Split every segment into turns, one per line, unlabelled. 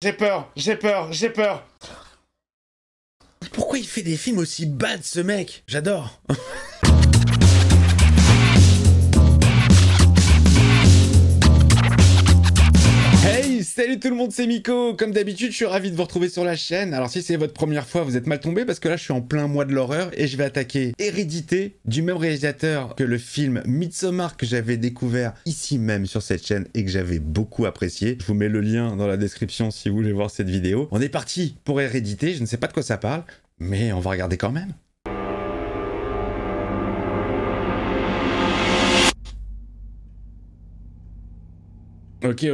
J'ai peur, j'ai peur, j'ai peur. Pourquoi il fait des films aussi bad, ce mec? J'adore. Hey, salut tout le monde, c'est Miko. Comme d'habitude, je suis ravi de vous retrouver sur la chaîne. Alors si c'est votre première fois, vous êtes mal tombé parce que là, je suis en plein mois de l'horreur et je vais attaquer Hérédité du même réalisateur que le film Midsommar que j'avais découvert ici même sur cette chaîne et que j'avais beaucoup apprécié. Je vous mets le lien dans la description si vous voulez voir cette vidéo. On est parti pour Hérédité. Je ne sais pas de quoi ça parle, mais on va regarder quand même. Ok.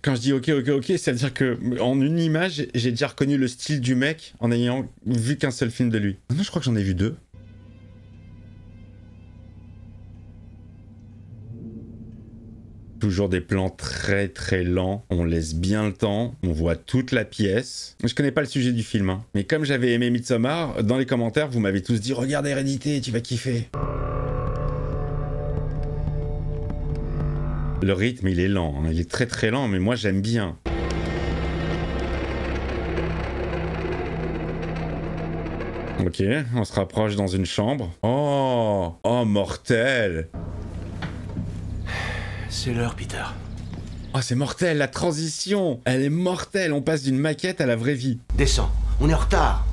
Quand je dis ok, ça veut dire que en une image, j'ai déjà reconnu le style du mec en ayant vu qu'un seul film de lui. Non, je crois que j'en ai vu deux. Toujours des plans très lents, on laisse bien le temps, on voit toute la pièce. Je connais pas le sujet du film, hein. Mais comme j'avais aimé Midsommar, dans les commentaires, vous m'avez tous dit « Regarde Hérédité, tu vas kiffer ». Le rythme, il est lent, hein. Il est très lent, mais moi j'aime bien. Ok, on se rapproche dans une chambre. Oh, mortel.
C'est l'heure, Peter.
Oh, c'est mortel, la transition. Elle est mortelle, on passe d'une maquette à la vraie vie.
Descends, on est en retard.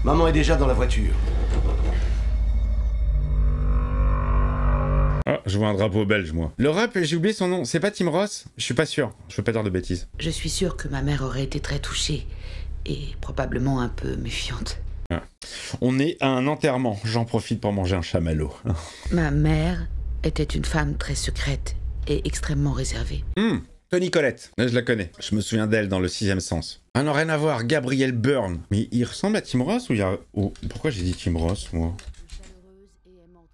Maman est déjà dans la voiture.
Oh, je vois un drapeau belge, moi. Le rap, j'ai oublié son nom. C'est pas Tim Ross? Je suis pas sûr. Je veux pas dire de bêtises.
Je suis sûre que ma mère aurait été très touchée et probablement un peu méfiante.
Ah. On est à un enterrement. J'en profite pour manger un chamallow.
Ma mère était une femme très secrète et extrêmement réservée.
Toni Collette. Je la connais. Je me souviens d'elle dans Le Sixième Sens. Ah non, rien à voir. Gabriel Byrne. Mais il ressemble à Tim Ross ou il y a... Oh, pourquoi j'ai dit Tim Ross, moi?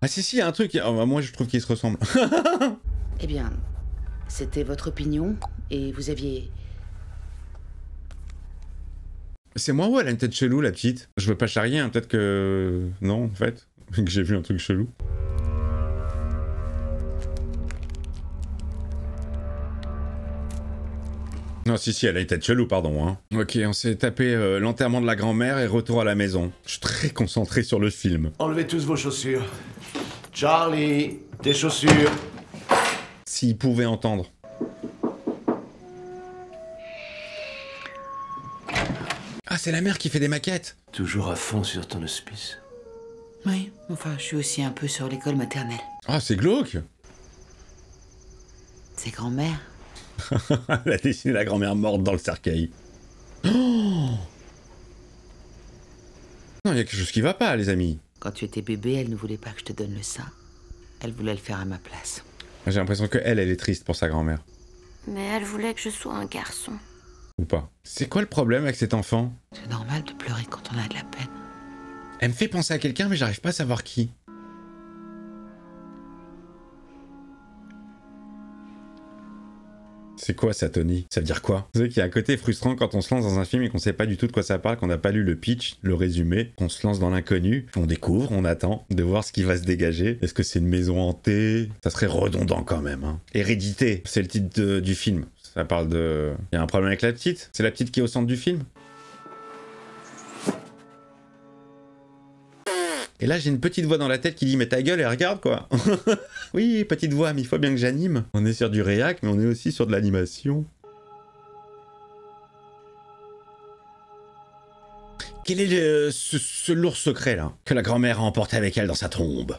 Ah si, il y a un truc, moi je trouve qu'ils se ressemblent.
Eh bien, c'était votre opinion et vous aviez...
C'est moi ou elle a une tête chelou, la petite? Je veux pas charrier, hein, peut-être que... Non, en fait, que j'ai vu un truc chelou. Non, si, elle a une tête chelou, pardon. Hein. Ok, on s'est tapé l'enterrement de la grand-mère et retour à la maison. Je suis très concentré sur le film.
Enlevez tous vos chaussures. Charlie, tes chaussures.
S'il pouvait entendre. Ah, c'est la mère qui fait des maquettes.
Toujours à fond sur ton hospice.
Oui, enfin, je suis aussi un peu sur l'école maternelle.
Ah, c'est glauque.
C'est grand-mère.
Elle a dessiné la grand-mère morte dans le cercueil. Oh non, il y a quelque chose qui va pas, les amis.
Quand tu étais bébé, elle ne voulait pas que je te donne le sein. Elle voulait le faire à ma place.
J'ai l'impression que elle est triste pour sa grand-mère.
Mais elle voulait que je sois un garçon.
Ou pas. C'est quoi le problème avec cet enfant?
C'est normal de pleurer quand on a de la peine.
Elle me fait penser à quelqu'un, mais j'arrive pas à savoir qui. C'est quoi ça, Tony? Ça veut dire quoi? Vous savez qu'il y a un côté frustrant quand on se lance dans un film et qu'on sait pas du tout de quoi ça parle, qu'on n'a pas lu le pitch, le résumé, qu'on se lance dans l'inconnu, on découvre, on attend de voir ce qui va se dégager. Est-ce que c'est une maison hantée? Ça serait redondant quand même, hein. Hérédité, c'est le titre du film. Ça parle de... Il y a un problème avec la petite? C'est la petite qui est au centre du film? Et là, j'ai une petite voix dans la tête qui dit « Mais ta gueule, et regarde, quoi !» Oui, petite voix, mais il faut bien que j'anime. On est sur du réac, mais on est aussi sur de l'animation. Quel est ce lourd secret, là, que la grand-mère a emporté avec elle dans sa tombe?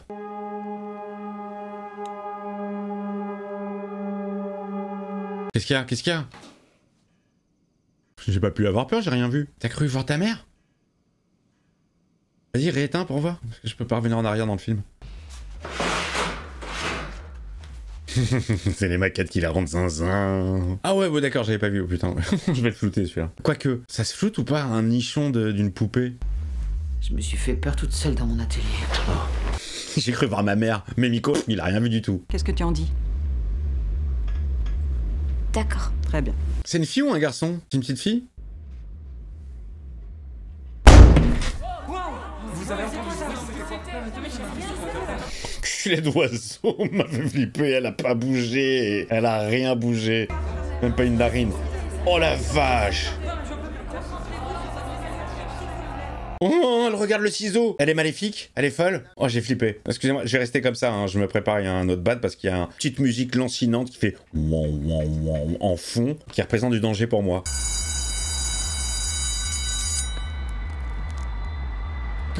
Qu'est-ce qu'il y a? J'ai pas pu avoir peur, j'ai rien vu. T'as cru voir ta mère? Vas-y, rééteins pour voir, parce que je peux pas revenir en arrière dans le film. C'est les maquettes qui la rendent zinzin. Ah ouais, bon d'accord, j'avais pas vu, oh putain. Je vais le flouter celui-là. Quoique, ça se floute ou pas un nichon d'une poupée?
Je me suis fait peur toute seule dans mon atelier.
Oh. J'ai cru voir ma mère, mais Miko, il a rien vu du tout.
Qu'est-ce que tu en dis?
D'accord.
Très bien. C'est
une fille ou un garçon? C'est une petite fille?
Vous avez entendu ça?
Les d'oiseau m'a fait flipper, elle a pas bougé, elle a rien bougé, même pas une narine. Oh la vache! Oh, elle regarde le ciseau. Elle est maléfique. Elle est folle. Oh, j'ai flippé. Excusez-moi, je vais rester comme ça. Hein. Je me prépare, il y a un autre bad parce qu'il y a une petite musique lancinante qui fait en fond, qui représente du danger pour moi.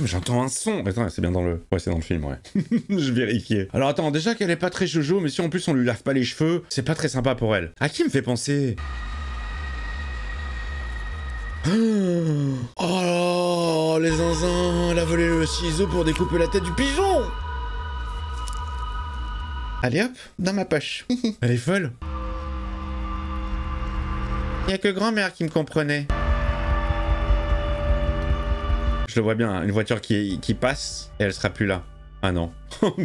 J'entends un son. Attends, c'est bien dans le... Ouais, c'est dans le film, ouais. Je vérifiais. Alors attends, déjà qu'elle est pas très jojo, mais si en plus on lui lave pas les cheveux, c'est pas très sympa pour elle. À qui me fait penser? Oh, les zinzins, elle a volé le ciseau pour découper la tête du pigeon. Allez hop, dans ma poche. Elle est folle. Il y a que grand-mère qui me comprenait. Je le vois bien, une voiture qui passe et elle sera plus là. Ah non.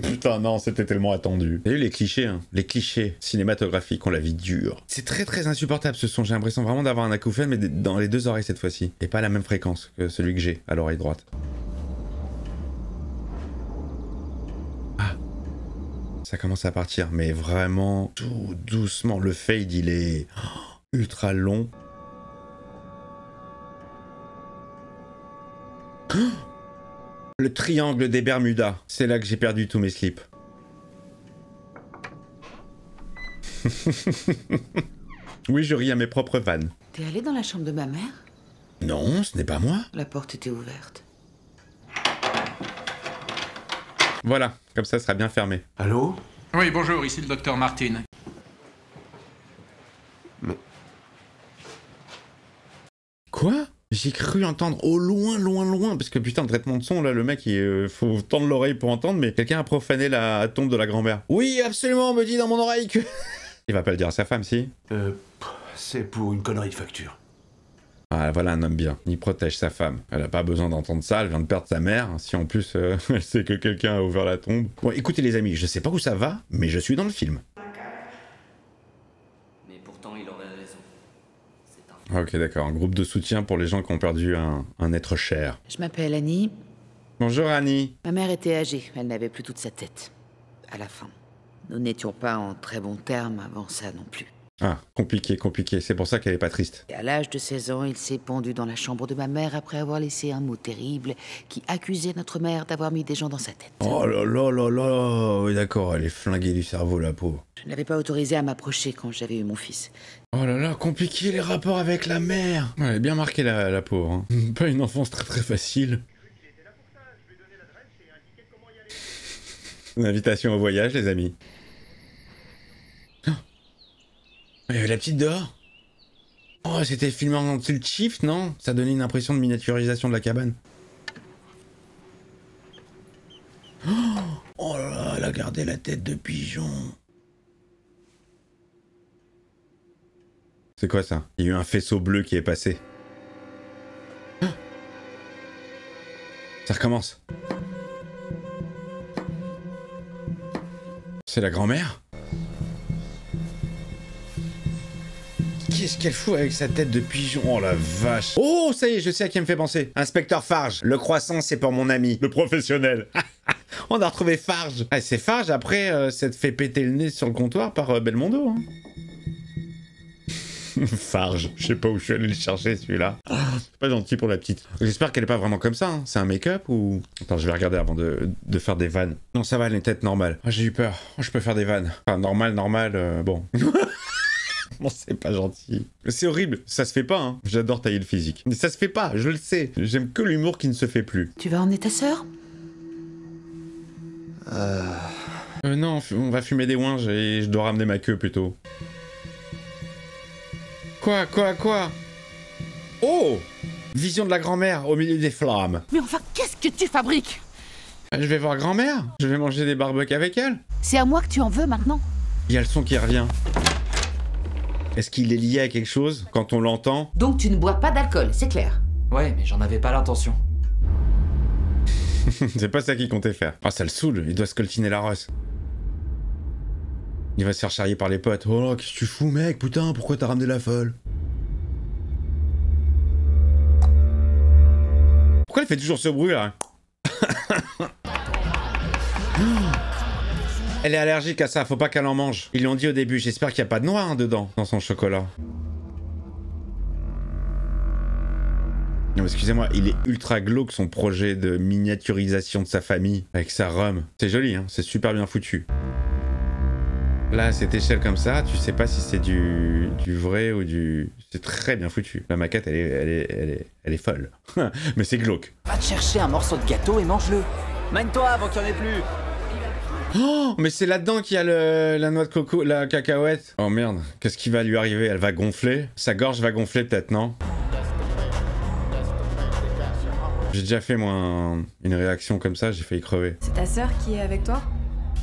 Putain non, c'était tellement attendu. T'as vu les clichés, hein? Les clichés cinématographiques ont la vie dure. C'est très insupportable ce son, j'ai l'impression vraiment d'avoir un acouphène mais dans les deux oreilles cette fois-ci. Et pas à la même fréquence que celui que j'ai à l'oreille droite. Ah. Ça commence à partir, mais vraiment tout doucement. Le fade il est ultra long. Le triangle des Bermudas. C'est là que j'ai perdu tous mes slips. Oui, je ris à mes propres vannes.
T'es allé dans la chambre de ma mère?
Non, ce n'est pas moi.
La porte était ouverte.
Voilà, comme ça sera bien fermé.
Allô?
Oui, bonjour, ici le docteur Martin.
Mais...
Quoi? J'ai cru entendre au loin, parce que putain, le traitement de son, là, le mec, faut tendre l'oreille pour entendre, mais quelqu'un a profané la tombe de la grand-mère. Oui, absolument, on me dit dans mon oreille que... Il va pas le dire à sa femme, si?
C'est pour une connerie de facture.
Ah, voilà un homme bien. Il protège sa femme. Elle a pas besoin d'entendre ça, elle vient de perdre sa mère. Si en plus, elle sait que quelqu'un a ouvert la tombe. Bon, écoutez les amis, je sais pas où ça va, mais je suis dans le film.
Mais pourtant, il aurait raison.
Ok, d'accord. Un groupe de soutien pour les gens qui ont perdu un être cher.
Je m'appelle Annie.
Bonjour Annie.
Ma mère était âgée, elle n'avait plus toute sa tête. À la fin. Nous n'étions pas en très bons termes avant ça non plus.
Ah, compliqué. C'est pour ça qu'elle est pas triste.
Et à l'âge de 16 ans, il s'est pendu dans la chambre de ma mère après avoir laissé un mot terrible qui accusait notre mère d'avoir mis des gens dans sa tête.
Oh là là là là. Oui, d'accord, elle est flinguée du cerveau, la pauvre.
Je ne l'avais pas autorisée à m'approcher quand j'avais eu mon fils.
Oh là là, compliqué les rapports avec la mère. Ouais, elle est bien marquée la pauvre. Hein. Pas une enfance très facile. Une invitation au voyage, les amis. Il y avait la petite dehors. Oh, c'était filmé en tilt shift, non? Ça donnait une impression de miniaturisation de la cabane. Oh là là, elle a gardé la tête de pigeon. C'est quoi ça? Il y a eu un faisceau bleu qui est passé. Ça recommence. C'est la grand-mère? Qu'est-ce qu'elle fout avec sa tête de pigeon? Oh la vache. Oh, ça y est, je sais à qui elle me fait penser. Inspecteur Farge. Le croissant, c'est pour mon ami. Le professionnel. On a retrouvé Farge. Ah, c'est Farge, après, s'être fait péter le nez sur le comptoir par Belmondo. Hein. Farge. Je sais pas où je suis allé le chercher, celui-là. C'est pas gentil pour la petite. J'espère qu'elle est pas vraiment comme ça. Hein. C'est un make-up ou... Attends, je vais regarder avant de faire des vannes. Non, ça va, elle est tête normale. Oh, j'ai eu peur. Oh, je peux faire des vannes. Enfin, normal, bon. Bon, c'est pas gentil. C'est horrible, ça se fait pas, hein. J'adore tailler le physique. Mais ça se fait pas, je le sais. J'aime que l'humour qui ne se fait plus.
Tu vas emmener ta sœur?
Non, on va fumer des ouinges et je dois ramener ma queue plutôt. Quoi? Oh! Vision de la grand-mère au milieu des flammes.
Mais enfin, qu'est-ce que tu fabriques?
Je vais voir grand-mère. Je vais manger des barbecues avec elle.
C'est à moi que tu en veux maintenant?
Il y a le son qui revient. Est-ce qu'il est lié à quelque chose quand on l'entend?
Donc tu ne bois pas d'alcool, c'est clair.
Ouais, mais j'en avais pas l'intention.
C'est pas ça qu'il comptait faire. Ah, ça le saoule, il doit scoltiner la rosse. Il va se faire charrier par les potes. Oh là, qu'est-ce que tu fous, mec? Putain, pourquoi t'as ramené la folle? Pourquoi elle fait toujours ce bruit là? Elle est allergique à ça, faut pas qu'elle en mange. Ils l'ont dit au début, j'espère qu'il n'y a pas de noix hein, dedans, dans son chocolat. Non, excusez-moi, il est ultra glauque son projet de miniaturisation de sa famille avec sa rhum. C'est joli, hein, c'est super bien foutu. Là, à cette échelle comme ça, tu sais pas si c'est du vrai ou du... C'est très bien foutu. La maquette, elle est folle. Mais c'est glauque.
Va te chercher un morceau de gâteau et mange-le. Mène-toi avant qu'il n'y en ait plus.
Oh, mais c'est là-dedans qu'il y a la noix de coco, la cacahuète. Oh merde, qu'est-ce qui va lui arriver? Elle va gonfler? Sa gorge va gonfler peut-être, non? J'ai déjà fait moi une réaction comme ça, j'ai failli crever.
C'est ta sœur qui est avec toi?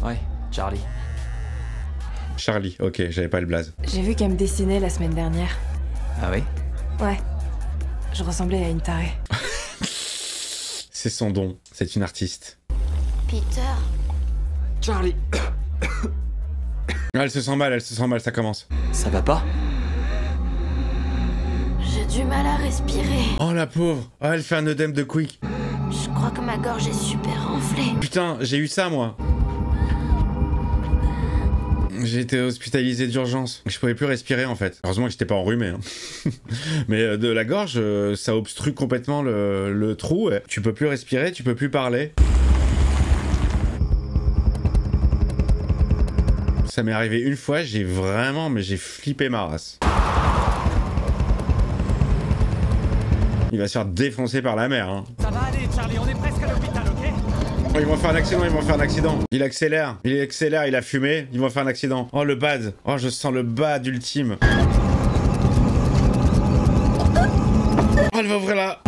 Ouais, Charlie.
Charlie, ok, j'avais pas le blaze.
J'ai vu qu'elle me dessinait la semaine dernière.
Ah oui?
Ouais. Je ressemblais à une tarée.
C'est son don, c'est une artiste.
Peter,
Charlie.
Ah, elle se sent mal, ça commence.
Ça va pas?
j'ai du mal à respirer.
Oh la pauvre, oh, elle fait un œdème de quick.
Je crois que ma gorge est super enflée.
Putain, j'ai eu ça moi. J'ai été hospitalisé d'urgence. Je pouvais plus respirer en fait. Heureusement que j'étais pas enrhumé. Hein. Mais de la gorge, ça obstrue complètement le trou. Tu peux plus respirer, tu peux plus parler. Ça m'est arrivé une fois, j'ai flippé ma race. Il va se faire défoncer par la mer. Hein.
Ça va aller, Charlie, on est presque à l'hôpital, ok?
Oh, ils vont faire un accident, Il accélère, il a fumé, ils vont faire un accident. Oh le bad, oh je sens le bad ultime. Oh elle va ouvrir la...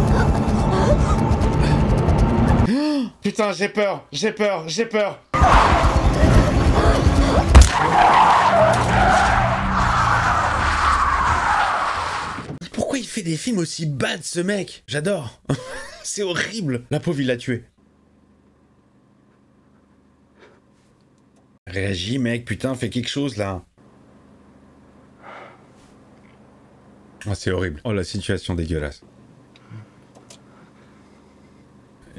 Oh, putain j'ai peur. Pourquoi il fait des films aussi bad ce mec? J'adore. C'est horrible. La pauvre il l'a tué. Réagis mec, putain, fais quelque chose là. Oh, c'est horrible. Oh la situation dégueulasse.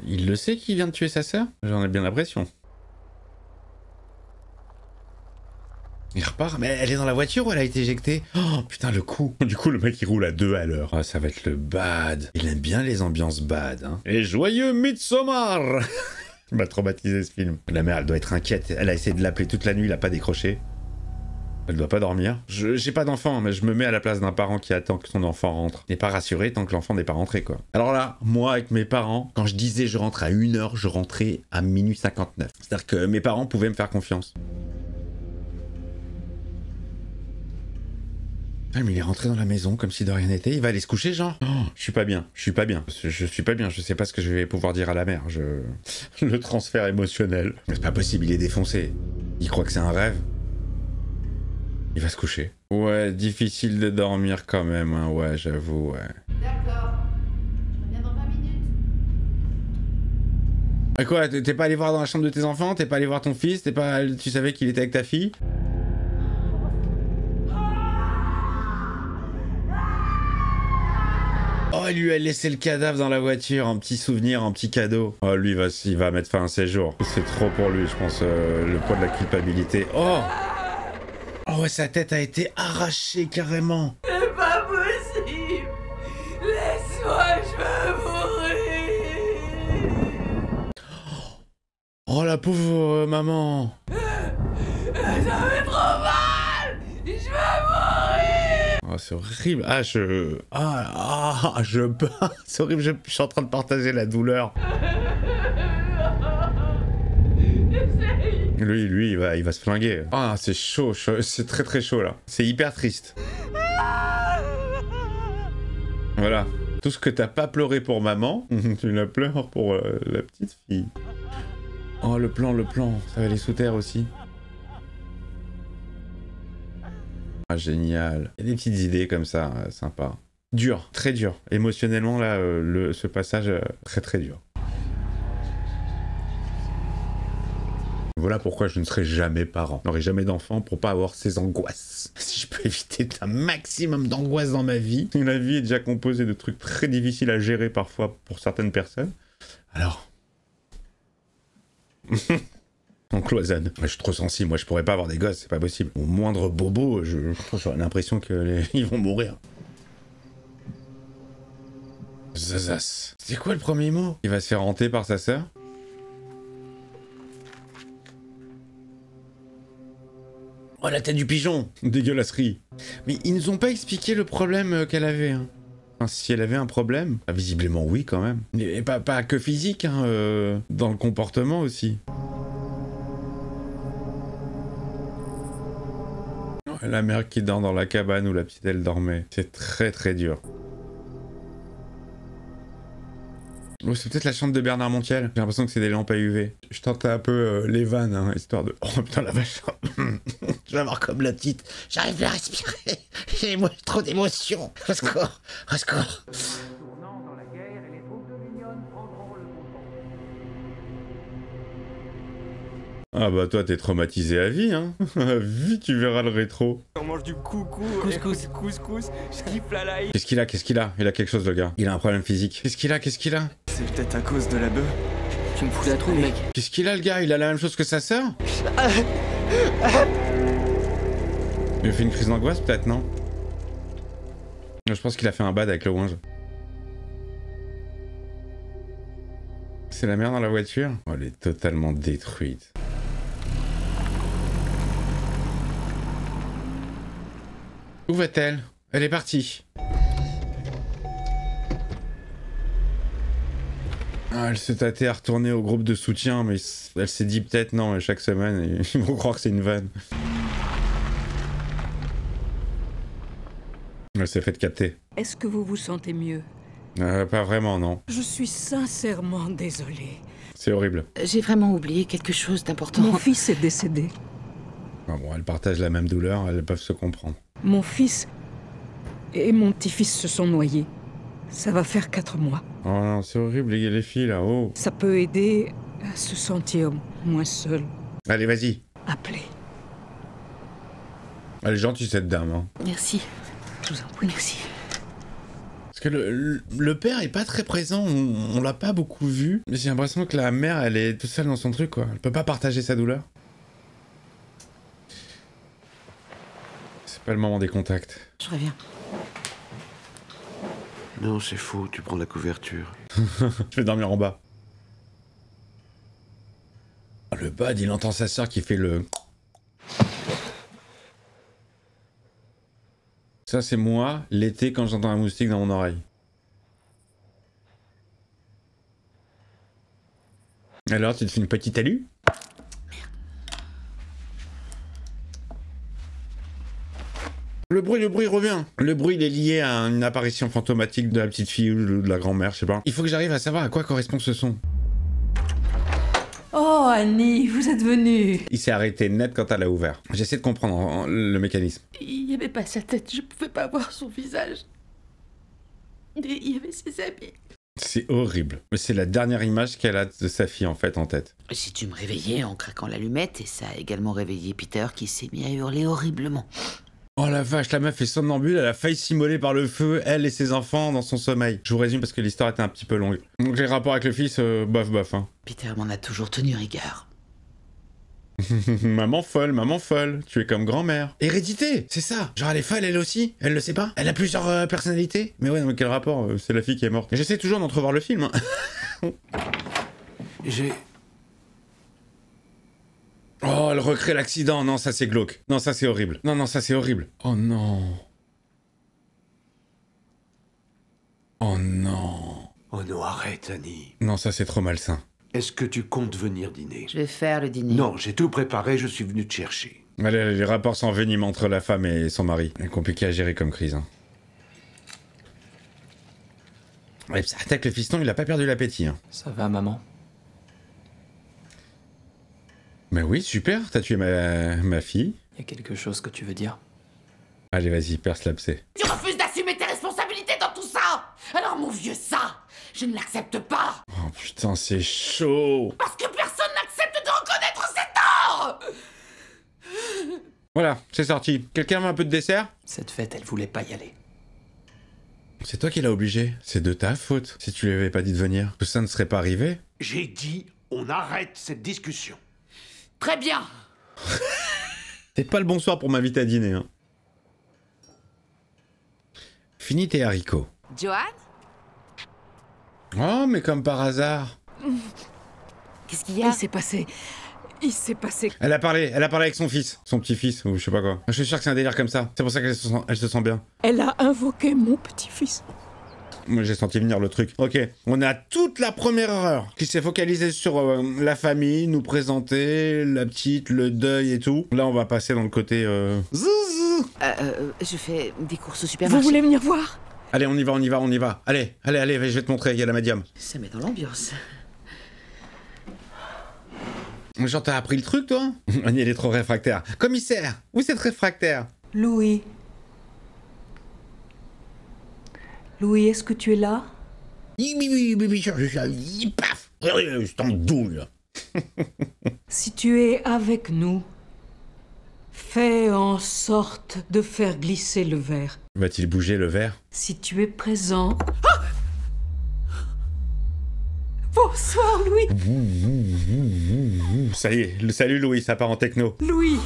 Il le sait qu'il vient de tuer sa sœur? J'en ai bien l'impression. Il repart, mais elle est dans la voiture ou elle a été éjectée? Oh putain le coup. Du coup le mec il roule à 2 à l'heure. Oh, ça va être le bad. Il aime bien les ambiances bad. Hein. Et joyeux Midsommar. Il m'a traumatisé ce film. La mère, elle doit être inquiète. Elle a essayé de l'appeler toute la nuit, il a pas décroché. Elle doit pas dormir. J'ai pas d'enfant, mais je me mets à la place d'un parent qui attend que son enfant rentre. Il n'est pas rassuré tant que l'enfant n'est pas rentré, quoi. Alors là, moi, avec mes parents, quand je disais je rentre à 1h, je rentrais à minuit 59. C'est-à-dire que mes parents pouvaient me faire confiance. Ah, mais il est rentré dans la maison comme si de rien n'était. Il va aller se coucher, genre. Oh, je suis pas bien. Je suis pas bien. Je sais pas ce que je vais pouvoir dire à la mère. Le transfert émotionnel. C'est pas possible, il est défoncé. Il croit que c'est un rêve. Il va se coucher. Ouais, difficile de dormir quand même, hein. Ouais, j'avoue, ouais.
D'accord. Je reviens dans 20 minutes.
Et quoi, t'es pas allé voir dans la chambre de tes enfants? T'es pas allé voir ton fils? Tu savais qu'il était avec ta fille? Oh, il lui a laissé le cadavre dans la voiture, un petit souvenir, un petit cadeau. Oh, lui, il va mettre fin à ses jours. C'est trop pour lui, je pense, le poids de la culpabilité. Oh! Oh ouais, sa tête a été arrachée carrément.
C'est pas possible. Laisse-moi, je veux mourir.
Oh, la pauvre maman.
Ça fait trop mal. Je veux mourir.
Oh, c'est horrible. Ah, c'est horrible, je suis en train de partager la douleur. Lui, il va se flinguer. Ah, c'est chaud, c'est très très chaud là. C'est hyper triste. Voilà. Tout ce que t'as pas pleuré pour maman, tu la pleures pour la petite fille. Oh, le plan, ça va aller sous terre aussi. Ah, génial. Il y a des petites idées comme ça, sympa. Dur, très dur. Émotionnellement, là, ce passage, très très dur. Voilà pourquoi je ne serai jamais parent. Je n'aurai jamais d'enfant pour pas avoir ces angoisses. Si je peux éviter un maximum d'angoisse dans ma vie, la vie est déjà composée de trucs très difficiles à gérer parfois pour certaines personnes. Alors... On cloisonne. Je suis trop sensible, moi je pourrais pas avoir des gosses, c'est pas possible. Au moindre bobo, j'aurais l'impression qu'ils vont mourir. Zazas. C'est quoi le premier mot? Il va se faire hanter par sa sœur? Oh, la tête du pigeon! Dégueulasserie. Mais ils nous ont pas expliqué le problème qu'elle avait, hein. Enfin, si elle avait un problème. Ah, visiblement oui, quand même. Et pas que physique, hein, dans le comportement aussi. La mère qui dort dans la cabane où la petite elle dormait. C'est très très dur. Oh, c'est peut-être la chambre de Bernard Montiel. J'ai l'impression que c'est des lampes à UV. Je tentais un peu les vannes, hein, histoire de... Oh putain la vache. Je vais avoir comme la petite. J'arrive plus à respirer. J'ai trop d'émotions. Au secours. Au secours. Ah bah toi t'es traumatisé à vie, hein. À vie tu verras le rétro.
On mange du coucou, couscous, je kiffe la life.
Qu'est-ce qu'il a? Qu'est-ce qu'il a? Il a quelque chose le gars. Il a un problème physique. Qu'est-ce qu'il a? Qu'est-ce qu'il a?
C'est peut-être à cause de la bœuf.
Tu me fous la trouille, mec.
Qu'est-ce qu'il a le gars? Il a la même chose que sa sœur? Il a fait une crise d'angoisse peut-être, non? Je pense qu'il a fait un bad avec le ouinge. C'est la mère dans la voiture? Oh, elle est totalement détruite. Où va-t-elle? Elle est partie. Ah, elle s'est tâtée à retourner au groupe de soutien, mais elle s'est dit peut-être non, chaque semaine, ils vont croire que c'est une vanne. Elle s'est fait capter.
Est-ce que vous vous sentez mieux?
Pas vraiment, non.
Je suis sincèrement désolée.
C'est horrible.
J'ai vraiment oublié quelque chose d'important.
Mon fils est décédé.
Ah bon, elles partagent la même douleur, elles peuvent se comprendre.
Mon fils et mon petit-fils se sont noyés. Ça va faire 4 mois.
Oh non, c'est horrible, les filles, là, oh.
Ça peut aider à se sentir moins seul.
Allez, vas-y.
Appelez.
Elle est gentille, cette dame, hein.
Merci.
Je vous en prie.
Merci.
Parce que le père est pas très présent, on l'a pas beaucoup vu. Mais j'ai l'impression que la mère, elle est toute seule dans son truc, quoi. Elle peut pas partager sa douleur. C'est pas le moment des contacts.
Je reviens.
Non, c'est faux, tu prends la couverture.
Je vais dormir en bas. Le bad, il entend sa sœur qui fait le... Ça, c'est moi, l'été, quand j'entends un moustique dans mon oreille. Alors, tu te fais une petite alu? Le bruit revient. Le bruit, il est lié à une apparition fantomatique de la petite fille ou de la grand-mère, je sais pas. Il faut que j'arrive à savoir à quoi correspond ce son.
Oh, Annie, vous êtes venue.
Il s'est arrêté net quand elle a ouvert. J'essaie de comprendre le mécanisme.
Il n'y avait pas sa tête, je pouvais pas voir son visage. Et il y avait ses habits.
C'est horrible. Mais c'est la dernière image qu'elle a de sa fille, en fait, en tête.
J'ai dû me réveiller en craquant l'allumette et ça a également réveillé Peter qui s'est mis à hurler horriblement.
Oh la vache, la meuf est somnambule, elle a failli s'immoler par le feu, elle et ses enfants, dans son sommeil. Je vous résume parce que l'histoire était un petit peu longue. Donc les rapports avec le fils, bof, hein.
Peter m'en a toujours tenu rigueur.
Maman folle, tu es comme grand-mère. Hérédité, c'est ça. Genre elle est folle elle aussi, elle le sait pas. Elle a plusieurs personnalités. Mais ouais, mais quel rapport, c'est la fille qui est morte. J'essaie toujours d'entrevoir le film. Hein.
J'ai...
Oh, elle recrée l'accident. Non, ça c'est glauque. Non, ça c'est horrible. Non, ça c'est horrible. Oh non. Oh non.
Oh non, arrête, Annie.
Non, ça c'est trop malsain.
Est-ce que tu comptes venir dîner?
Je vais faire le dîner.
Non, j'ai tout préparé, je suis venu te chercher.
Allez, les rapports s'enveniment entre la femme et son mari. C'est compliqué à gérer comme crise. Hein. Ouais, ça attaque le fiston, il a pas perdu l'appétit. Hein.
Ça va, maman?
Mais oui, super, t'as tué ma fille.
Y a quelque chose que tu veux dire?
Allez, vas-y, perce l'abcès.
Tu refuses d'assumer tes responsabilités dans tout ça. Alors mon vieux, ça, je ne l'accepte pas.
Oh putain, c'est chaud.
Parce que personne n'accepte de reconnaître ses torts.
Voilà, c'est sorti. Quelqu'un veut un peu de dessert?
Cette fête, elle voulait pas y aller.
C'est toi qui l'as obligé. C'est de ta faute. Si tu lui avais pas dit de venir, que ça ne serait pas arrivé.
J'ai dit, on arrête cette discussion.
Très bien.
C'est pas le bonsoir pour m'inviter à dîner. Hein. Fini tes haricots.
Johan?
Oh, mais comme par hasard.
Qu'est-ce qu'il y a?
Il s'est passé... Il s'est passé...
Elle a parlé avec son fils, son petit-fils, ou je sais pas quoi. Je suis sûr que c'est un délire comme ça. C'est pour ça qu'elle se sent bien.
Elle a invoqué mon petit-fils.
Moi j'ai senti venir le truc. Ok, on a toute la première heure qui s'est focalisée sur la famille, nous présenter, la petite, le deuil et tout. Là on va passer dans le côté zouzou.
Je fais des courses au supermarché.
Vous voulez venir voir?
Allez, on y va. Allez, je vais te montrer, il y a la médium.
Ça met dans l'ambiance.
Genre t'as appris le truc toi? Annie elle est trop réfractaire. Commissaire, vous êtes réfractaire.
Louis. Louis, est-ce que tu es là?
Oui, je suis là. Paf, c'est en douille.
Si tu es avec nous, fais en sorte de faire glisser le verre.
Va-t-il bouger le verre?
Si tu es présent... Ah! Bonsoir, Louis.
Ça y est, salut Louis, ça part en techno.
Louis,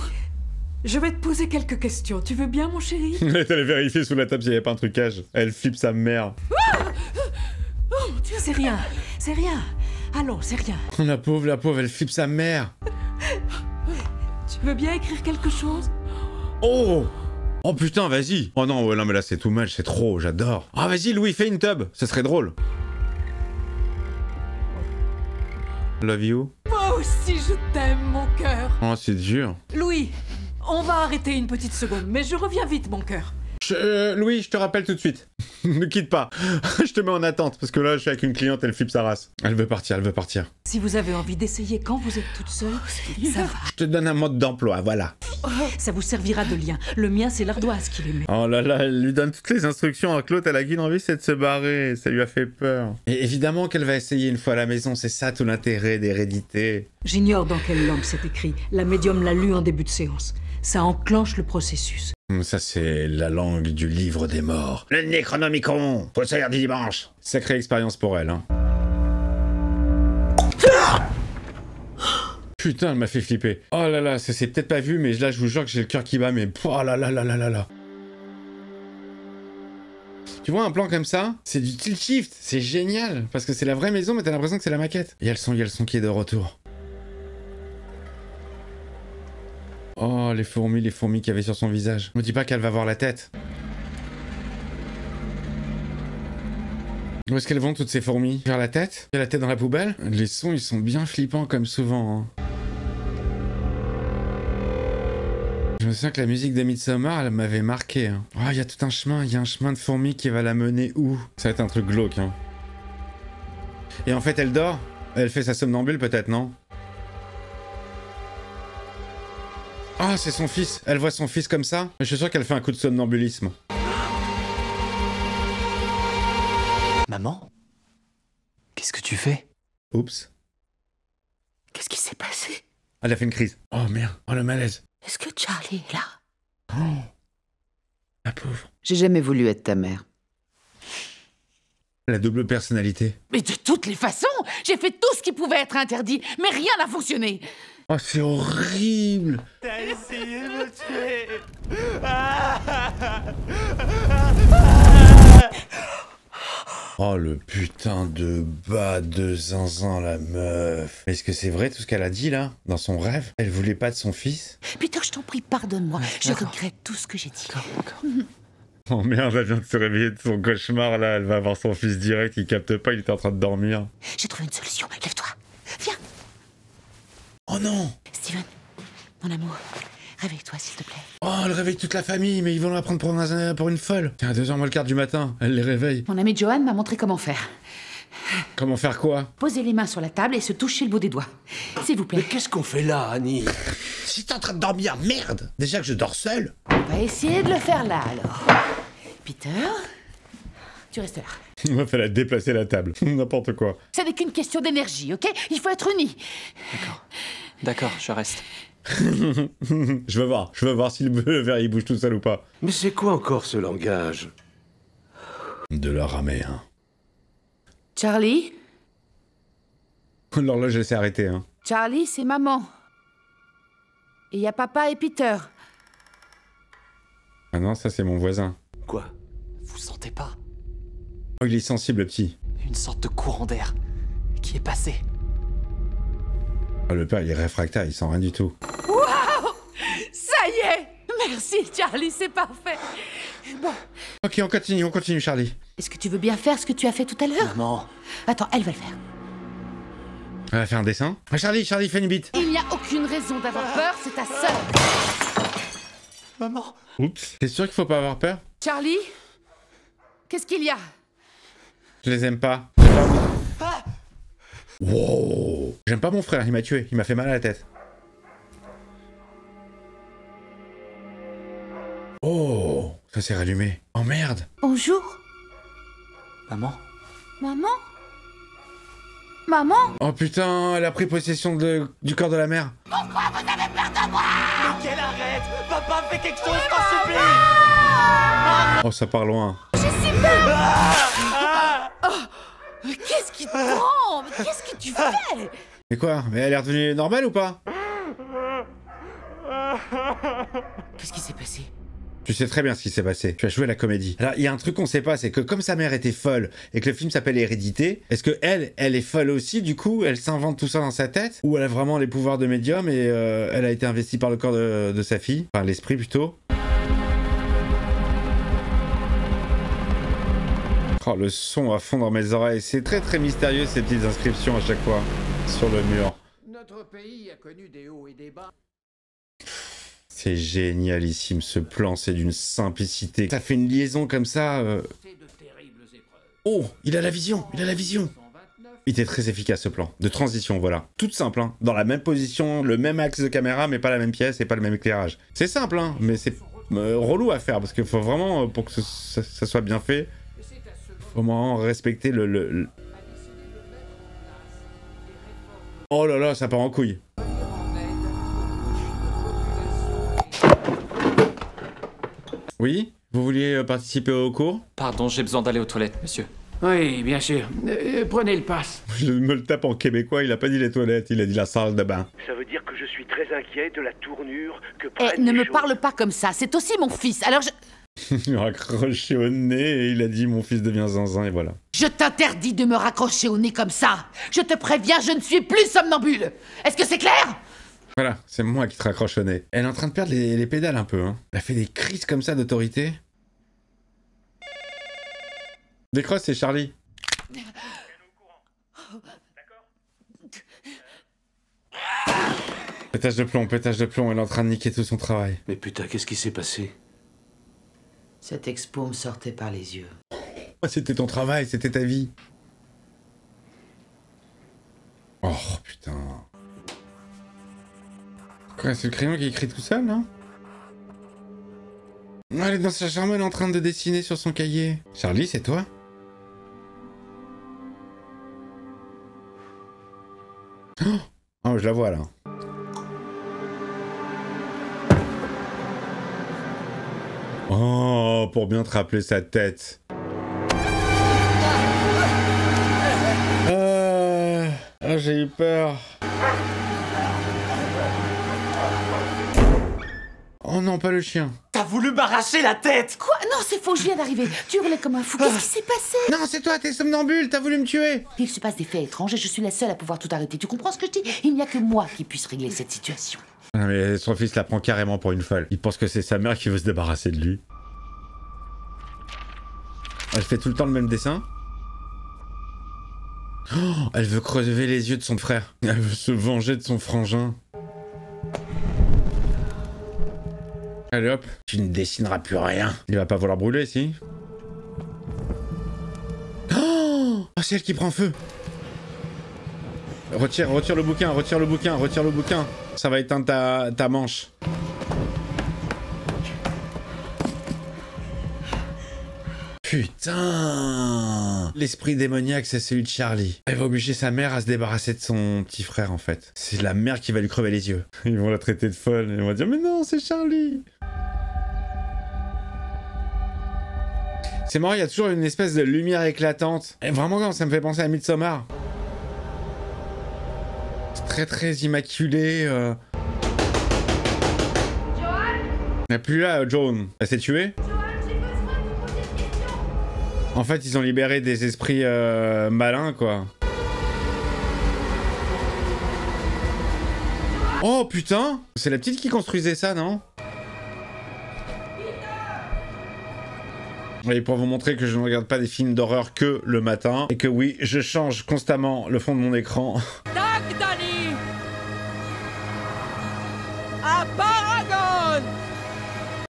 je vais te poser quelques questions. Tu veux bien, mon chéri?
Elle est allée vérifier sous la table s'il n'y avait pas un trucage. Elle flippe sa mère.
Oh, c'est rien, c'est rien. Allons, c'est rien.
La pauvre, elle flippe sa mère.
Tu veux bien écrire quelque chose?
Oh putain, vas-y. Oh non, ouais, non mais là c'est too much, c'est trop, j'adore. Ah vas-y Louis, fais une tub, ça serait drôle. Love you.
Moi aussi, je t'aime, mon cœur.
Oh, c'est dur.
Louis, on va arrêter une petite seconde, mais je reviens vite, mon cœur.
Louis, je te rappelle tout de suite. Ne quitte pas. Je te mets en attente, parce que là, je suis avec une cliente, elle flippe sa race. Elle veut partir.
Si vous avez envie d'essayer quand vous êtes toute seule, ça va.
Je te donne un mode d'emploi, voilà.
Ça vous servira de lien. Le mien, c'est l'ardoise qu'il aimait.
Oh là là, elle lui donne toutes les instructions, alors que l'autre, elle a qu'une envie, c'est de se barrer. Ça lui a fait peur. Et évidemment qu'elle va essayer une fois à la maison, c'est ça tout l'intérêt d'hérédité.
J'ignore dans quelle langue c'est écrit. La médium l'a lu en début de séance. Ça enclenche le processus.
Ça, c'est la langue du livre des morts. Le Necronomicon, faussaire du dimanche. Sacrée expérience pour elle, hein. Putain, elle m'a fait flipper. Oh là là, ça s'est peut-être pas vu, mais là, je vous jure que j'ai le cœur qui bat, mais... Oh là là là là là là. Tu vois, un plan comme ça, c'est du tilt shift. C'est génial, parce que c'est la vraie maison, mais t'as l'impression que c'est la maquette. Il y a le son qui est de retour. Oh, les fourmis qu'il y avait sur son visage. Me dis pas qu'elle va voir la tête. Où est-ce qu'elles vont, toutes ces fourmis? Vers la tête? Il y a la tête dans la poubelle? Les sons, ils sont bien flippants, comme souvent, hein. Je me souviens que la musique de Midsommar, elle m'avait marqué, hein. Oh, il y a tout un chemin. Il y a un chemin de fourmis qui va la mener où? Ça va être un truc glauque, hein. Et en fait, elle dort? Elle fait sa somnambule, peut-être, non? Ah, c'est son fils. Elle voit son fils comme ça. Je suis sûr qu'elle fait un coup de somnambulisme.
Maman? Qu'est-ce que tu fais?
Oups.
Qu'est-ce qui s'est passé?
Elle a fait une crise. Oh merde. Oh le malaise.
Est-ce que Charlie est là?
Oh. La pauvre.
J'ai jamais voulu être ta mère.
La double personnalité.
Mais de toutes les façons, j'ai fait tout ce qui pouvait être interdit, mais rien n'a fonctionné.
Oh, c'est horrible.
T'as essayé de me tuer.
Oh, le putain de bas de zinzin, la meuf. Est-ce que c'est vrai tout ce qu'elle a dit, là? Dans son rêve? Elle voulait pas de son fils?
Peter, je t'en prie, pardonne-moi. Je regrette tout ce que j'ai dit.
Oh merde, elle vient de se réveiller de son cauchemar, là. Elle va voir son fils direct, il capte pas, il était en train de dormir.
J'ai trouvé une solution. Lève-toi. Viens.
Oh non!
Steven, mon amour, réveille-toi, s'il te plaît.
Oh, elle réveille toute la famille, mais ils vont la prendre pour une folle. Tiens, à 2h moins le quart du matin, elle les réveille.
Mon ami Johan m'a montré comment faire.
Comment faire quoi?
Poser les mains sur la table et se toucher le bout des doigts. S'il vous plaît.
Mais qu'est-ce qu'on fait là, Annie?
Si t'es en train de dormir, merde! Déjà que je dors seul.
On va essayer de le faire là, alors. Peter, tu restes là.
Meuf, elle a déplacé la table. N'importe quoi.
Ça n'est qu'une question d'énergie, ok? Il faut être unis.
D'accord, je reste.
Je veux voir si le verre il bouge tout seul ou pas.
Mais c'est quoi encore ce langage?
De l'araméen.
Charlie?
L'horloge elle s'est arrêtée, hein.
Charlie, c'est maman. Et il y a papa et Peter.
Ah non, ça c'est mon voisin.
Quoi?
Vous sentez pas?
Oh, il est sensible, le petit.
Une sorte de courant d'air qui est passé.
Oh, le père, il est réfractaire, il sent rien du tout.
Waouh! Ça y est! Merci, Charlie, c'est parfait. Bon.
Ok, on continue, Charlie.
Est-ce que tu veux bien faire ce que tu as fait tout à l'heure?
Maman.
Attends, elle va le faire.
Elle va faire un dessin. Ah, Charlie, fais une bite.
Il n'y a aucune raison d'avoir peur, c'est ta sœur.
Maman.
Oups. T'es sûr qu'il faut pas avoir peur?
Charlie? Qu'est-ce qu'il y a?
Je les aime pas. Wow. J'aime pas mon frère, il m'a tué, il m'a fait mal à la tête. Oh, ça s'est rallumé. Oh merde.
Bonjour.
Maman.
Maman? Maman?
Oh putain, elle a pris possession du corps de la mère.
Pourquoi vous avez peur de moi?
Mais qu'elle arrête! Papa, fais quelque chose, t'en supplie!
Oh, ça part loin.
J'ai si peur! Oh, qu'est-ce qui te prend? Qu'est-ce que tu fais?
Mais quoi? Mais elle est redevenue normale ou pas?
Qu'est-ce qui s'est passé?
Tu sais très bien ce qui s'est passé. Tu as joué la comédie. Alors, il y a un truc qu'on sait pas, c'est que comme sa mère était folle et que le film s'appelle Hérédité, est-ce que elle est folle aussi, du coup? Elle s'invente tout ça dans sa tête? Ou elle a vraiment les pouvoirs de médium et elle a été investie par le corps de sa fille? Enfin, l'esprit plutôt. Oh, le son à fond dans mes oreilles. C'est très très mystérieux ces petites inscriptions à chaque fois sur le mur.
Notre pays a connu des hauts et des bas.
C'est génialissime ce plan, c'est d'une simplicité. Ça fait une liaison comme ça. Oh, il a la vision, il a la vision. Il était très efficace ce plan, de transition, voilà. Toute simple, hein. Dans la même position, le même axe de caméra, mais pas la même pièce et pas le même éclairage. C'est simple, hein, mais c'est relou à faire, parce qu'il faut vraiment, pour que ça soit bien fait, faut vraiment respecter le... Oh là là, ça part en couille. Oui? Vous vouliez participer au cours?
Pardon, j'ai besoin d'aller aux toilettes, monsieur.
Oui, bien sûr. Prenez le pass.
Je me le tape en québécois, il a pas dit les toilettes, il a dit la salle de bain.
Ça veut dire que je suis très inquiet de la tournure que
Eh, ne me parle pas comme ça, c'est aussi mon fils, alors je...
Il a raccroché au nez et il a dit mon fils devient zinzin et voilà.
Je t'interdis de me raccrocher au nez comme ça. Je te préviens, je ne suis plus somnambule. Est-ce que c'est clair?
Voilà, c'est moi qui te raccroche au nez. Elle est en train de perdre les pédales un peu, hein. Elle a fait des crises comme ça d'autorité. Décroche, c'est Charlie. Pétage de plomb, elle est en train de niquer tout son travail.
Mais putain, qu'est-ce qui s'est passé?
Cette expo me sortait par les yeux.
Oh, c'était ton travail, c'était ta vie. Oh putain. Quoi, c'est le crayon qui écrit tout seul, là? Elle est dans sa chambre, elle est en train de dessiner sur son cahier. Charlie, c'est toi? Oh, je la vois, là. Oh, pour bien te rappeler sa tête. Ah, j'ai eu peur. Oh non, pas le chien.
T'as voulu m'arracher la tête!
Quoi? Non, c'est faux, je viens d'arriver. Tu hurlais comme un fou. Qu'est-ce qui s'est passé?
Non, c'est toi, t'es somnambule, t'as voulu me tuer.
Il se passe des faits étranges et je suis la seule à pouvoir tout arrêter. Tu comprends ce que je dis? Il n'y a que moi qui puisse régler cette situation.
Non, mais son fils la prend carrément pour une folle. Il pense que c'est sa mère qui veut se débarrasser de lui. Elle fait tout le temps le même dessin. Oh, elle veut crever les yeux de son frère. Elle veut se venger de son frangin. Allez hop, tu ne dessineras plus rien. Il va pas vouloir brûler, si? Oh, c'est elle qui prend feu. Retire le bouquin. Ça va éteindre ta manche. Putain! L'esprit démoniaque, c'est celui de Charlie. Elle va obliger sa mère à se débarrasser de son petit frère, en fait. C'est la mère qui va lui crever les yeux. Ils vont la traiter de folle et on va dire, mais non, c'est Charlie! C'est marrant, il y a toujours une espèce de lumière éclatante. Et vraiment, ça me fait penser à Midsommar. C'est très très immaculé. Elle n'est plus là, Joan. Elle s'est tuée? En fait, ils ont libéré des esprits malins, quoi. Oh, putain! C'est la petite qui construisait ça, non? Et pour vous montrer que je ne regarde pas des films d'horreur que le matin, et que oui, je change constamment le fond de mon écran.
Tac, Danny! À Paragon!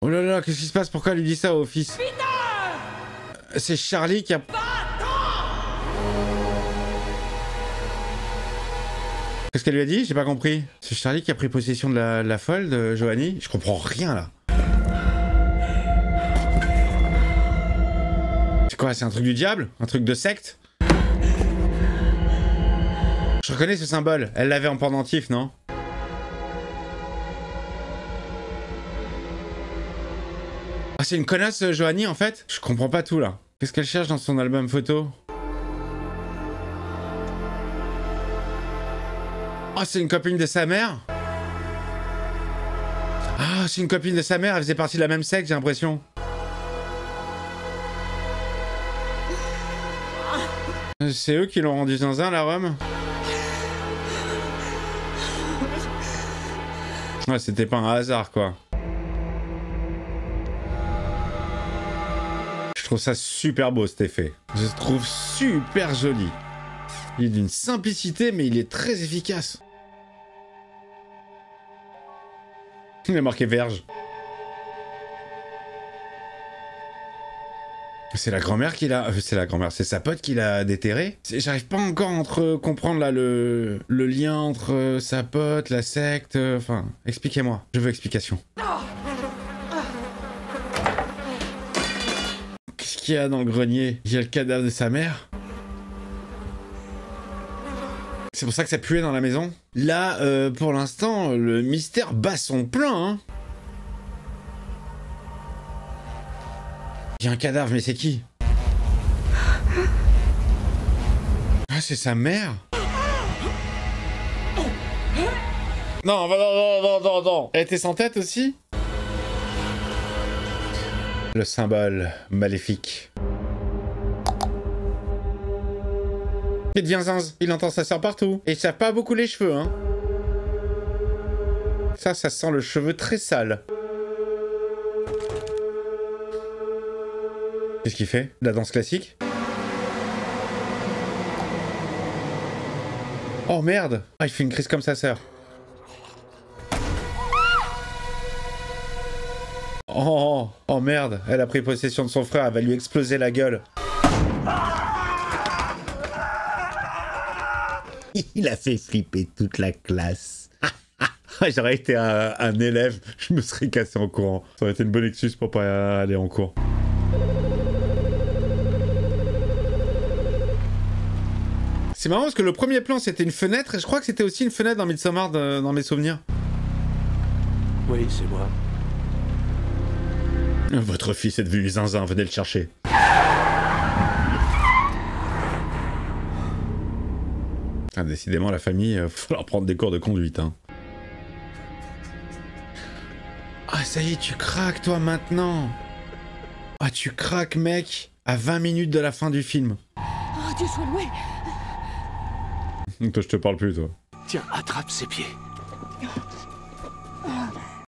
Oh là là, qu'est-ce qui se passe? Pourquoi elle lui dit ça au fils? C'est Charlie qui a... Qu'est-ce qu'elle lui a dit? J'ai pas compris. C'est Charlie qui a pris possession de la folle de Giovanni? Je comprends rien là. C'est quoi? C'est un truc du diable? Un truc de secte? Je reconnais ce symbole. Elle l'avait en pendentif, non? Ah, c'est une connasse, Giovanni, en fait? Je comprends pas tout, là. Qu'est-ce qu'elle cherche dans son album photo? Ah, c'est une copine de sa mère? Ah, c'est une copine de sa mère. Elle faisait partie de la même secte, j'ai l'impression. C'est eux qui l'ont rendu zinzin, la Rome? Ouais, c'était pas un hasard, quoi. Je trouve ça super beau, cet effet. Je le trouve super joli. Il est d'une simplicité, mais il est très efficace. Il a marqué Verge. C'est la grand-mère qui l'a... c'est la grand-mère, c'est sa pote qui l'a déterré. J'arrive pas encore à comprendre là le lien entre sa pote, la secte... Enfin, expliquez-moi. Je veux explication. Qu'est-ce qu'il y a dans le grenier? Il y a le cadavre de sa mère. C'est pour ça que ça puait dans la maison. Là, pour l'instant, le mystère bat son plein, hein. Il y a un cadavre, mais c'est qui? Ah, c'est sa mère? Non, non. Elle était sans tête aussi? Le symbole maléfique. Il devient zinz. Il entend sa sœur partout. Et il savent pas beaucoup les cheveux, hein. Ça sent le cheveu très sale. Qu'est-ce qu'il fait? La danse classique? Oh merde! Ah, il fait une crise comme sa sœur. Oh merde! Elle a pris possession de son frère, elle va lui exploser la gueule. Il a fait flipper toute la classe. J'aurais été un élève, je me serais cassé en courant. Ça aurait été une bonne excuse pour pas aller en cours. C'est marrant parce que le premier plan c'était une fenêtre et je crois que c'était aussi une fenêtre dans Midsommar dans mes souvenirs.
Oui, c'est moi.
Votre fils est devenu zinzin, venez le chercher. Ah, décidément la famille, faut leur prendre des cours de conduite, hein. Ah ça y est, tu craques toi maintenant. Ah tu craques mec, à 20 minutes de la fin du film.
Oh Dieu soit loué.
Toi je te parle plus toi.
Tiens, attrape ses pieds.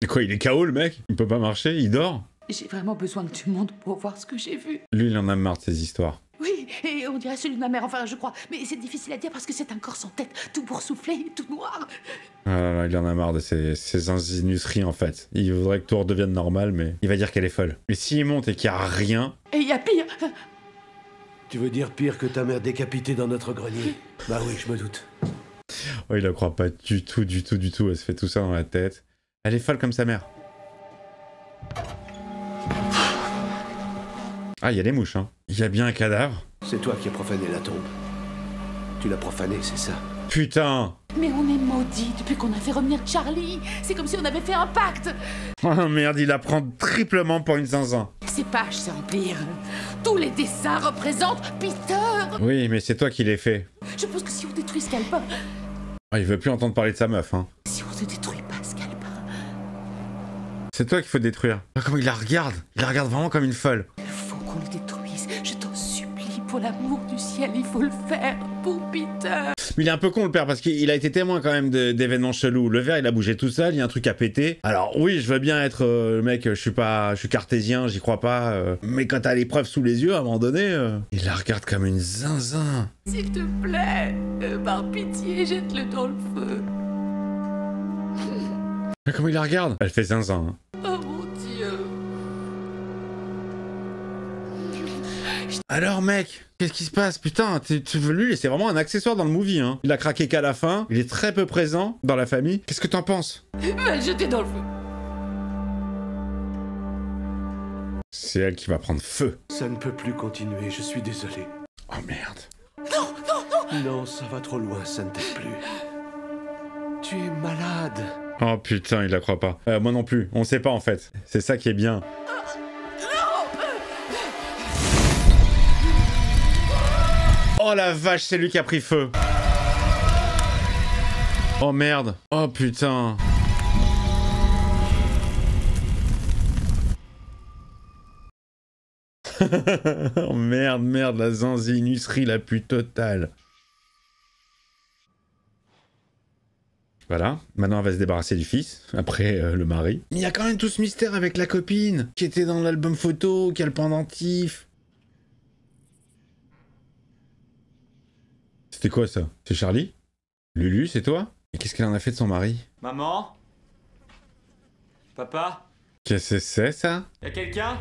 Et quoi, il est KO le mec? Il peut pas marcher, il dort?
J'ai vraiment besoin que tu montes pour voir ce que j'ai vu.
Lui il en a marre de ces histoires.
Oui, et on dirait celui de ma mère, enfin je crois. Mais c'est difficile à dire parce que c'est un corps sans tête, tout boursouflé, tout noir.
Ah là là, il en a marre de ces ingénueries en fait. Il voudrait que tout redevienne normal, mais il va dire qu'elle est folle. Mais s'il monte et qu'il y a rien...
Et il y a pire.
Tu veux dire pire que ta mère décapitée dans notre grenier? Bah oui, je me doute.
Oh, il la croit pas du tout. Elle se fait tout ça dans la tête. Elle est folle comme sa mère. Ah, il y a des mouches, hein. Il y a bien un cadavre.
C'est toi qui as profané la tombe. Tu l'as profané, c'est ça?
Putain!
Mais on est maudits depuis qu'on a fait revenir Charlie. C'est comme si on avait fait un pacte.
Oh merde, il la prend triplement pour une zinzin.
Ces pages s'emplirent. Tous les dessins représentent Peter.
Oui, mais c'est toi qui l'ai fait.
Je pense que si on détruit Scalpin...
Oh, il veut plus entendre parler de sa meuf, hein.
Si on ne détruit pas Scalpin...
C'est toi qu'il faut détruire. Oh, comment il la regarde? Il la regarde vraiment comme une folle.
Il faut qu'on le détruise, je t'en supplie. Pour l'amour du ciel, il faut le faire. Pour Peter.
Mais il est un peu con le père parce qu'il a été témoin quand même d'événements chelous. Le verre il a bougé tout seul, il y a un truc à péter. Alors oui, je veux bien être le mec, je suis cartésien, j'y crois pas. Mais quand t'as les preuves sous les yeux, à un moment donné, il la regarde comme une zinzin.
S'il te plaît, par pitié, jette-le dans le feu.
Mais comment il la regarde? Elle fait zinzin. Hein.
Oh mon Dieu.
Alors mec, qu'est-ce qui se passe? Putain, lui c'est vraiment un accessoire dans le movie. Hein. Il a craqué qu'à la fin, il est très peu présent dans la famille. Qu'est-ce que t'en penses?
Va le jeter dans le feu.
C'est elle qui va prendre feu.
Ça ne peut plus continuer, je suis désolé.
Oh merde.
Non, non, non. Non, ça va trop loin, ça ne t'aide plus. Tu es malade.
Oh putain, il la croit pas. Moi non plus, on sait pas en fait. C'est ça qui est bien. Oh la vache, c'est lui qui a pris feu. Oh merde. Oh putain. Oh merde, la zanzinusserie la plus totale. Voilà, maintenant elle va se débarrasser du fils, après le mari. Mais il y a quand même tout ce mystère avec la copine, qui était dans l'album photo, qui a le pendentif. C'était quoi ça? C'est Charlie? Lulu, c'est toi? Et qu'est-ce qu'elle en a fait de son mari?
Maman? Papa?
Qu'est-ce que c'est ça?
Y'a quelqu'un?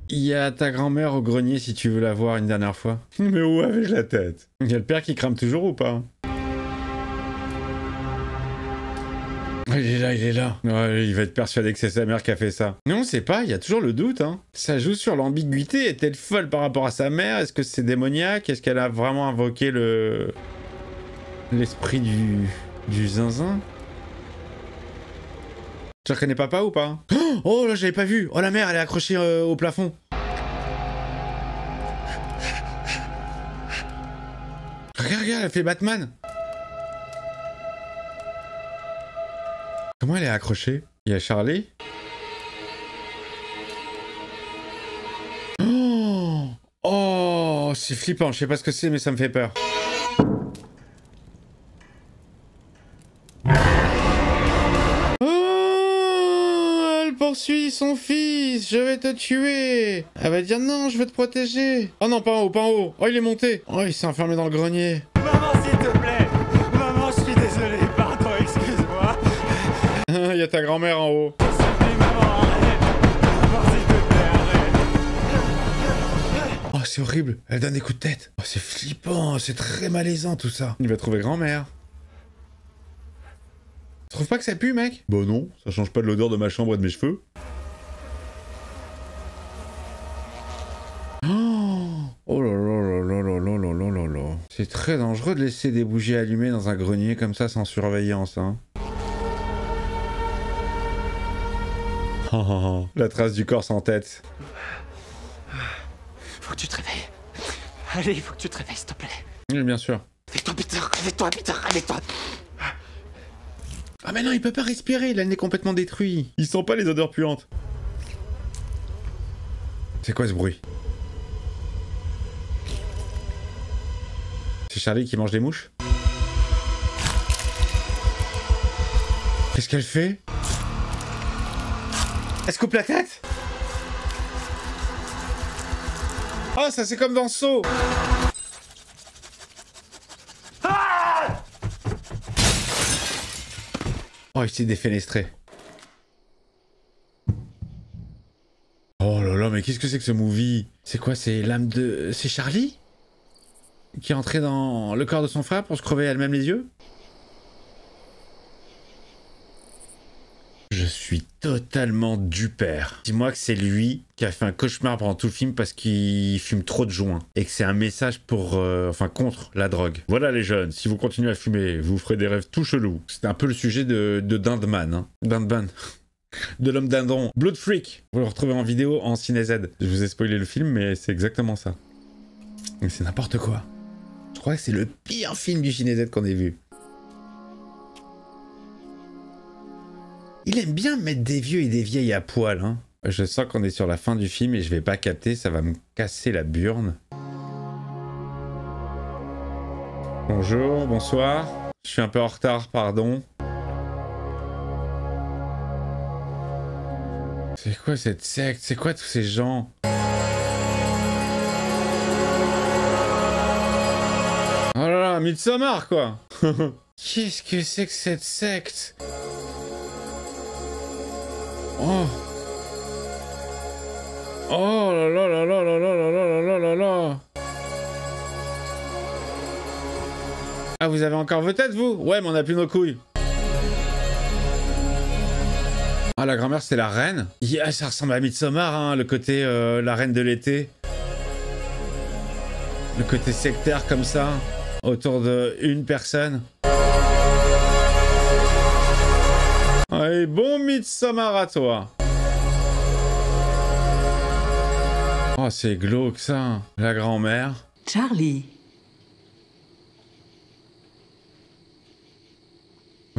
Il y a ta grand-mère au grenier si tu veux la voir une dernière fois. Mais où avec la tête? Il y a le père qui crame toujours ou pas? Il est là. Ouais, il va être persuadé que c'est sa mère qui a fait ça. Mais on sait pas, il y a toujours le doute, hein. Ça joue sur l'ambiguïté. Est-elle folle par rapport à sa mère? Est-ce que c'est démoniaque? Est-ce qu'elle a vraiment invoqué l'esprit du zinzin? Tu reconnais papa ou pas? Oh là, j'avais pas vu. Oh la mère, elle est accrochée au plafond. Regarde, elle fait Batman. Comment elle est accrochée? Il y a Charlie? Oh, c'est flippant. Je sais pas ce que c'est, mais ça me fait peur. Oh, elle poursuit son fils. Je vais te tuer. Elle va dire non, je vais te protéger. Oh non, pas en haut, pas en haut. Oh, il est monté. Oh, il s'est enfermé dans le grenier.
Maman, s'il te plaît. Maman, je suis désolé. Pardon, excuse-moi.
Il y a ta grand-mère en haut. Oh, c'est horrible. Elle donne des coups de tête. Oh, c'est flippant. C'est très malaisant tout ça. Il va trouver grand-mère. Tu trouves pas que ça pue, mec? Bah non, ça change pas de l'odeur de ma chambre et de mes cheveux. Oh là là là là là là là là là. C'est très dangereux de laisser des bougies allumées dans un grenier comme ça sans surveillance, hein. Oh, la trace du corps sans tête.
Faut que tu te réveilles. Allez, il faut que tu te réveilles, s'il te plaît.
Oui, bien sûr.
Réveille-toi, Peter, réveille-toi, Peter, réveille-toi.
Ah mais non, il peut pas respirer, il a le nez complètement détruit. Il sent pas les odeurs puantes. C'est quoi ce bruit? C'est Charlie qui mange des mouches? Qu'est-ce qu'elle fait? Elle se coupe la tête? Oh, ça c'est comme dans Saw. Oh, il s'est défenestré. Oh là là, mais qu'est-ce que c'est que ce movie? C'est quoi? C'est l'âme de... C'est Charlie? Qui est entré dans le corps de son frère pour se crever elle-même les yeux? Je suis totalement du père. Dis-moi que c'est lui qui a fait un cauchemar pendant tout le film parce qu'il fume trop de joints. Et que c'est un message pour... enfin, contre la drogue. Voilà les jeunes, si vous continuez à fumer, vous ferez des rêves tout chelous. C'était un peu le sujet de Dindman, hein. Dindman. De l'homme dindon. Blood Freak. Vous le retrouvez en vidéo en CinéZ. Je vous ai spoilé le film, mais c'est exactement ça. Mais c'est n'importe quoi. Je crois que c'est le pire film du CinéZ qu'on ait vu. Il aime bien mettre des vieux et des vieilles à poil, hein. Je sens qu'on est sur la fin du film et je vais pas capter, ça va me casser la burne. Bonjour, bonsoir. Je suis un peu en retard, pardon. C'est quoi cette secte? C'est quoi tous ces gens? Oh là là, Midsommar quoi. Qu'est-ce que c'est que cette secte? Oh. Oh là là là là là là là là là là là. Ah, vous avez encore vos têtes, vous? Ouais, mais on a plus nos couilles. Ah, la grand-mère, c'est la reine. Yeah, ça ressemble à Midsommar, hein, le côté la reine de l'été. Le côté sectaire comme ça, autour d'une personne. Allez, bon Midsommar à toi. Oh, c'est glauque ça, la grand-mère.
Charlie.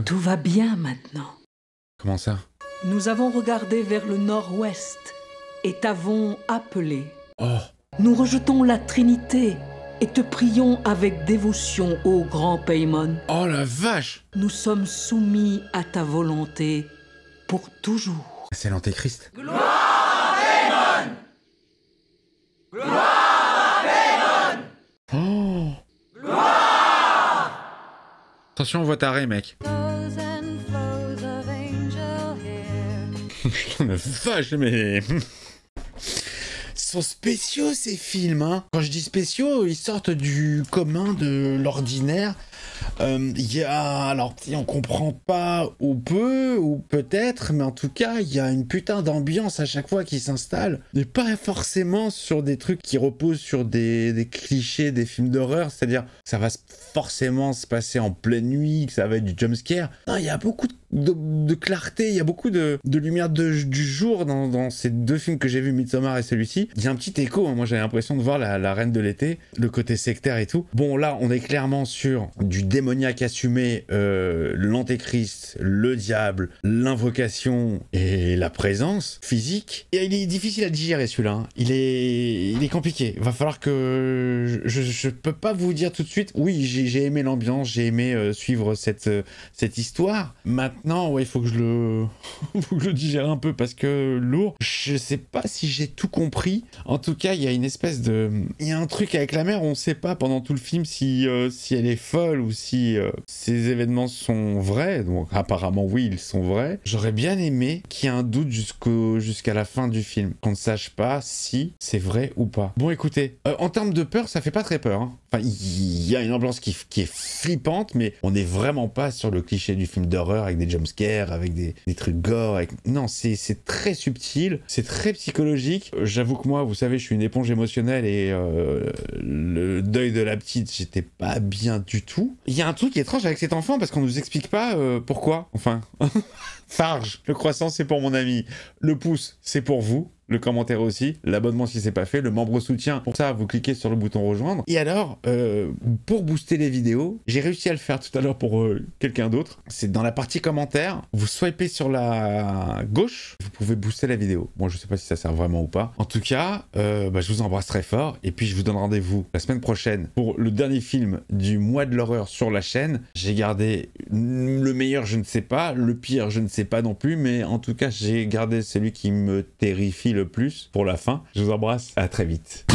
Tout va bien maintenant.
Comment ça?
Nous avons regardé vers le nord-ouest et t'avons appelé.
Oh.
Nous rejetons la Trinité et te prions avec dévotion ô grand Paimon.
Oh la vache!
Nous sommes soumis à ta volonté pour toujours.
C'est l'Antéchrist.
Gloire à Paimon! Gloire à Paimon!
Oh!
Gloire!
Attention, on voit taré, mec. La vache, mais... Ils sont spéciaux, ces films, hein. Quand je dis spéciaux, ils sortent du commun, de l'ordinaire. Il y a... Alors, on comprend pas ou peu, ou peut-être, mais en tout cas, il y a une putain d'ambiance à chaque fois qui s'installe. Et pas forcément sur des trucs qui reposent sur des clichés des films d'horreur, c'est-à-dire ça va forcément se passer en pleine nuit, que ça va être du jumpscare. Non, il y a beaucoup de clarté, il y a beaucoup de lumière du jour dans ces deux films que j'ai vus, Midsommar et celui-ci. Il y a un petit écho, hein. Moi j'avais l'impression de voir la reine de l'été, le côté sectaire et tout. Bon, là, on est clairement sur du démoniaque assumé, l'antéchrist, le diable, l'invocation et la présence physique. Et il est difficile à digérer celui-là, hein. Il est compliqué. Va falloir que... Je peux pas vous dire tout de suite, oui, j'ai aimé l'ambiance, j'ai aimé suivre cette histoire. Maintenant, ouais, il faut que je le digère un peu parce que lourd. Je sais pas si j'ai tout compris. En tout cas, il y a une espèce de... Il y a un truc avec la mère, on sait pas pendant tout le film si elle est folle ou si ces événements sont vrais. Donc apparemment, oui, ils sont vrais. J'aurais bien aimé qu'il y ait un doute jusqu'à la fin du film. Qu'on ne sache pas si c'est vrai ou pas. Bon, écoutez, en termes de peur, ça fait pas très peur, hein. Enfin, il y a une ambiance qui est flippante, mais on n'est vraiment pas sur le cliché du film d'horreur avec des jumpscares, avec des trucs gore. Non, c'est très subtil, c'est très psychologique. J'avoue que moi, vous savez, je suis une éponge émotionnelle et le deuil de la petite, j'étais pas bien du tout. Il y a un truc étrange avec cet enfant parce qu'on nous explique pas pourquoi. Enfin, Farge, le croissant c'est pour mon ami, le pouce c'est pour vous. Le commentaire aussi, l'abonnement si c'est pas fait, le membre soutien. Pour ça, vous cliquez sur le bouton rejoindre. Et alors, pour booster les vidéos, j'ai réussi à le faire tout à l'heure pour quelqu'un d'autre. C'est dans la partie commentaires, vous swipez sur la gauche, vous pouvez booster la vidéo. Bon, je sais pas si ça sert vraiment ou pas. En tout cas, je vous embrasse très fort. Et puis, je vous donne rendez-vous la semaine prochaine pour le dernier film du mois de l'horreur sur la chaîne. J'ai gardé le meilleur, je ne sais pas. Le pire, je ne sais pas non plus. Mais en tout cas, j'ai gardé celui qui me terrifie le plus pour la fin. Je vous embrasse, à très vite.